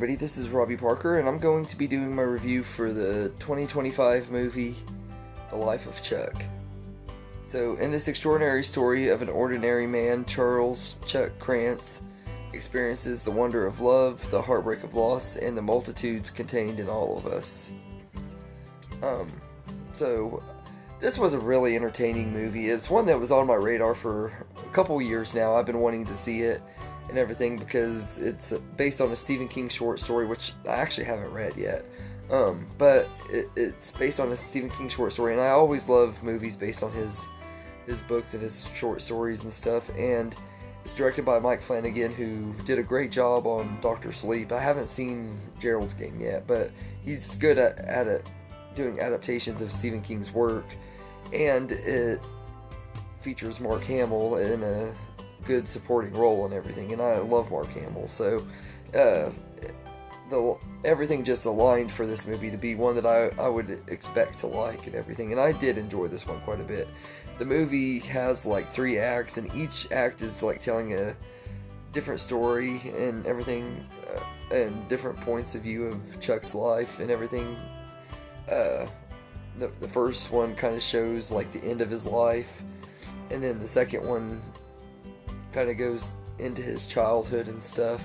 everybody, this is Robbie Parker, and I'm going to be doing my review for the 2025 movie, The Life of Chuck. So, in this extraordinary story of an ordinary man, Charles Chuck Krantz experiences the wonder of love, the heartbreak of loss, and the multitudes contained in all of us. So, this was a really entertaining movie. It's one that was on my radar for a couple years now. I've been wanting to see it and everything because it's based on a Stephen King short story, which I actually haven't read yet. But it's based on a Stephen King short story, and I always love movies based on his books and his short stories and stuff. And it's directed by Mike Flanagan, who did a great job on Dr. Sleep. I haven't seen Gerald's Game yet, but he's good at doing adaptations of Stephen King's work. And it features Mark Hamill in a good supporting role and everything, and I love Mark Hamill, so everything just aligned for this movie to be one that I would expect to like and everything, and I did enjoy this one quite a bit. The movie has like 3 acts, and each act is like telling a different story and everything, and different points of view of Chuck's life and everything. The first one kind of shows like the end of his life, and then the second one kind of goes into his childhood and stuff,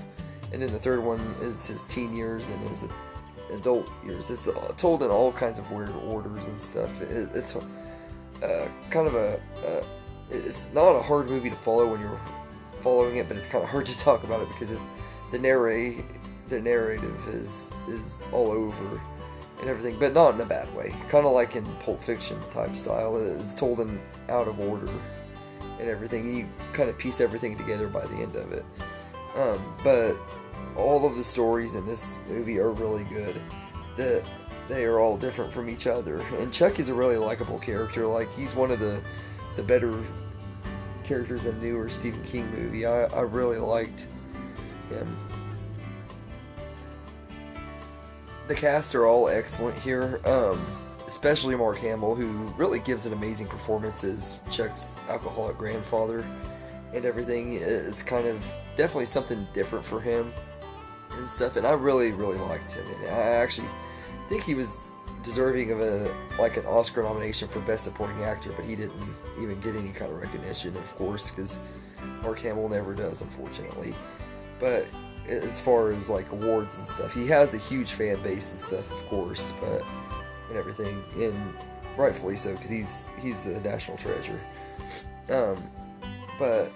and then the third one is his teen years and his adult years. It's told in all kinds of weird orders and stuff. It's kind of it's not a hard movie to follow when you're following it, but it's kind of hard to talk about it because the narrative is all over and everything, but not in a bad way. Kind of like in Pulp Fiction type style. It's told in out of order and everything, and you kind of piece everything together by the end of it. But all of the stories in this movie are really good. They are all different from each other, and Chuck is a really likable character. Like, he's one of the better characters in the newer Stephen King movie. I really liked him. The cast are all excellent here, especially Mark Hamill, who really gives an amazing performance as Chuck's alcoholic grandfather and everything. It's kind of definitely something different for him and stuff, and I really, really liked him. And I actually think he was deserving of an Oscar nomination for Best Supporting Actor, but he didn't even get any kind of recognition, of course, because Mark Hamill never does, unfortunately. But as far as like awards and stuff, he has a huge fan base and stuff, of course, but and everything, and rightfully so, because he's the national treasure. But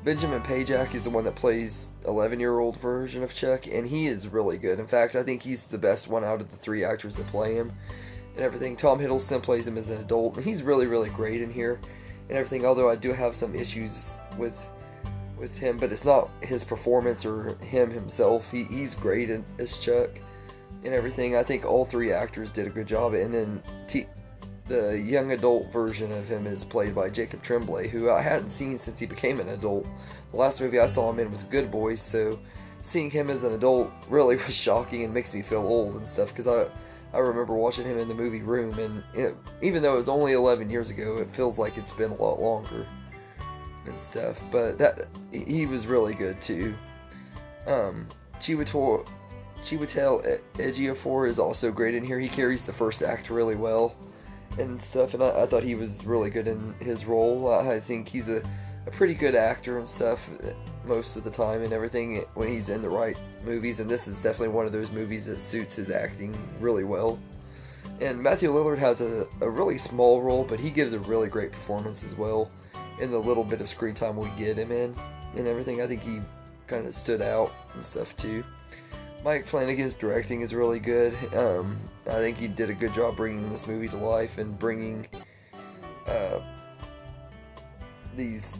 Benjamin Pajak is the one that plays 11-year-old version of Chuck, and he is really good. In fact, I think he's the best one out of the 3 actors that play him and everything. Tom Hiddleston plays him as an adult, and he's really, really great in here and everything, although I do have some issues with him, but it's not his performance or him himself. He's great as Chuck and everything. I think all 3 actors did a good job, and then the young adult version of him is played by Jacob Tremblay, who I hadn't seen since he became an adult. The last movie I saw him in was Good Boys, so seeing him as an adult really was shocking and makes me feel old and stuff, because I remember watching him in the movie Room, and even though it was only 11 years ago, it feels like it's been a lot longer and stuff. But he was really good too. Chiwetel Ejiofor is also great in here. He carries the first act really well and stuff, and I thought he was really good in his role. I think he's a pretty good actor and stuff most of the time and everything when he's in the right movies, and this is definitely one of those movies that suits his acting really well. And Matthew Lillard has a really small role, but he gives a really great performance as well in the little bit of screen time we get him in and everything. I think he kind of stood out and stuff too. Mike Flanagan's directing is really good. I think he did a good job bringing this movie to life and bringing these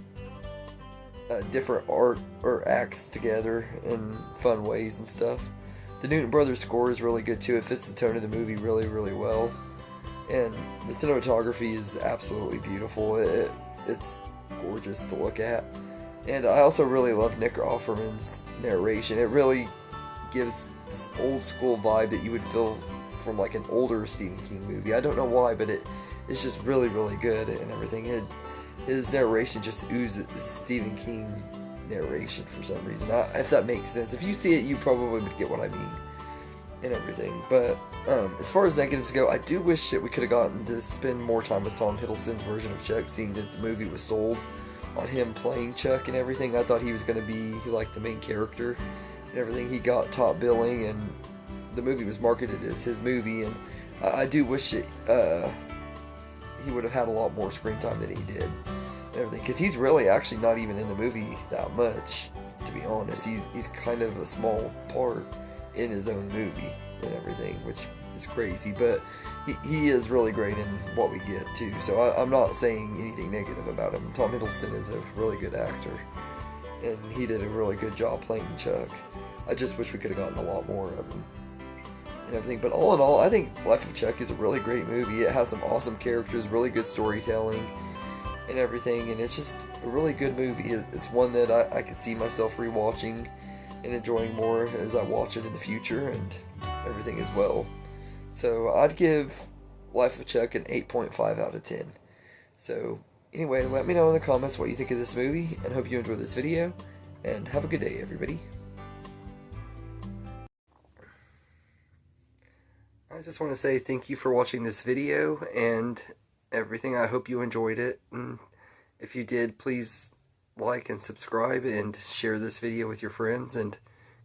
different art or acts together in fun ways and stuff. The Newton Brothers score is really good too. It fits the tone of the movie really, really well. And the cinematography is absolutely beautiful. It's gorgeous to look at. And I also really love Nick Offerman's narration. It really gives this old school vibe that you would feel from like an older Stephen King movie. I don't know why, but it's just really, really good and everything. His narration just oozes Stephen King narration for some reason. If that makes sense. If you see it, you probably would get what I mean and everything. But as far as negatives go, I do wish that we could have gotten to spend more time with Tom Hiddleston's version of Chuck, seeing that the movie was sold on him playing Chuck and everything. I thought he was going to be like the main character and everything. He got top billing, and the movie was marketed as his movie, and I do wish that he would have had a lot more screen time than he did and everything, because he's really actually not even in the movie that much, to be honest. He's kind of a small part in his own movie and everything, which is crazy, but he is really great in what we get too. So I'm not saying anything negative about him. Tom Hiddleston is a really good actor, and he did a really good job playing Chuck. I just wish we could have gotten a lot more of him and everything. But all in all, I think Life of Chuck is a really great movie. It has some awesome characters, really good storytelling and everything, and it's just a really good movie. It's one that I could see myself rewatching and enjoying more as I watch it in the future and everything as well. So I'd give Life of Chuck an 8.5 out of 10. So anyway, let me know in the comments what you think of this movie, and hope you enjoyed this video, and have a good day, everybody. I just want to say thank you for watching this video and everything. I hope you enjoyed it, and if you did, please like and subscribe and share this video with your friends and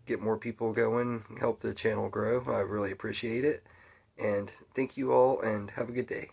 get more people going, help the channel grow. I really appreciate it. And thank you all, and have a good day.